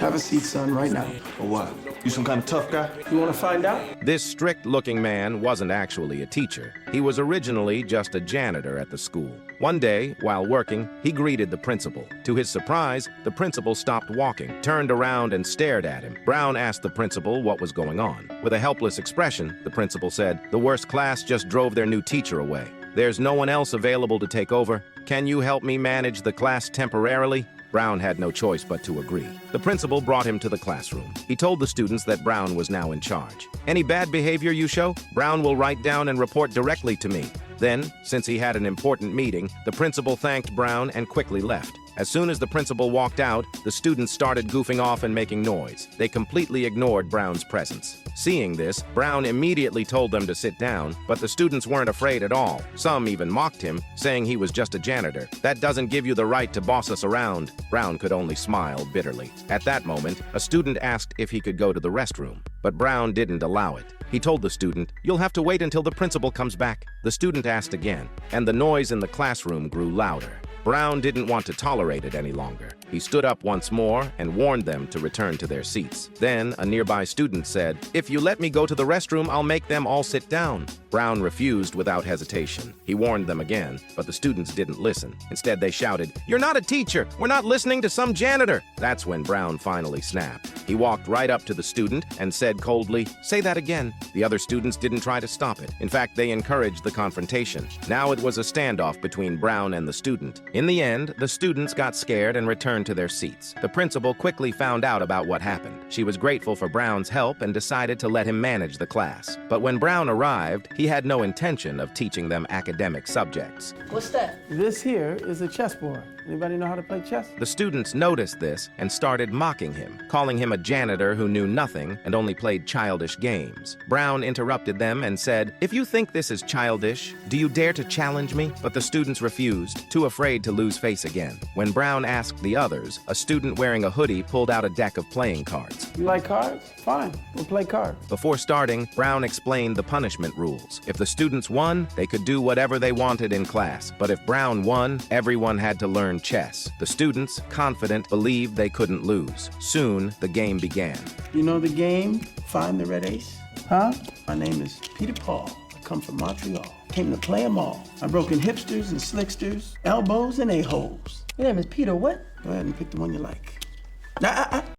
Have a seat, son, right now. Or what? You some kind of tough guy? You want to find out? This strict-looking man wasn't actually a teacher. He was originally just a janitor at the school. One day, while working, he greeted the principal. To his surprise, the principal stopped walking, turned around and stared at him. Brown asked the principal what was going on. With a helpless expression, the principal said, "The worst class just drove their new teacher away. There's no one else available to take over. Can you help me manage the class temporarily?" Brown had no choice but to agree. The principal brought him to the classroom. He told the students that Brown was now in charge. "Any bad behavior you show, Brown will write down and report directly to me." Then, since he had an important meeting, the principal thanked Brown and quickly left. As soon as the principal walked out, the students started goofing off and making noise. They completely ignored Brown's presence. Seeing this, Brown immediately told them to sit down, but the students weren't afraid at all. Some even mocked him, saying he was just a janitor. "That doesn't give you the right to boss us around." Brown could only smile bitterly. At that moment, a student asked if he could go to the restroom, but Brown didn't allow it. He told the student, "You'll have to wait until the principal comes back." The student asked again, and the noise in the classroom grew louder. Brown didn't want to tolerate it any longer. He stood up once more and warned them to return to their seats. Then, a nearby student said, "If you let me go to the restroom, I'll make them all sit down." Brown refused without hesitation. He warned them again, but the students didn't listen. Instead, they shouted, "You're not a teacher! We're not listening to some janitor!" That's when Brown finally snapped. He walked right up to the student and said coldly, "Say that again." The other students didn't try to stop it. In fact, they encouraged the confrontation. Now it was a standoff between Brown and the student. In the end, the students got scared and returned to their seats. The principal quickly found out about what happened. She was grateful for Brown's help and decided to let him manage the class. But when Brown arrived, he had no intention of teaching them academic subjects. What's that? This here is a chessboard. Anybody know how to play chess? The students noticed this and started mocking him, calling him a janitor who knew nothing and only played childish games. Brown interrupted them and said, "If you think this is childish, do you dare to challenge me?" But the students refused, too afraid to lose face again. When Brown asked the others, a student wearing a hoodie pulled out a deck of playing cards. You like cards? Fine, we'll play cards. Before starting, Brown explained the punishment rules. If the students won, they could do whatever they wanted in class. But if Brown won, everyone had to learn chess. The students, confident, believed they couldn't lose. Soon, the game began. You know the game, Find the Red Ace? Huh? My name is Peter Paul. I come from Montreal. Came to play 'em all. I've broken hipsters and slicksters, elbows and a-holes. Your name is Peter what? Go ahead and pick the one you like.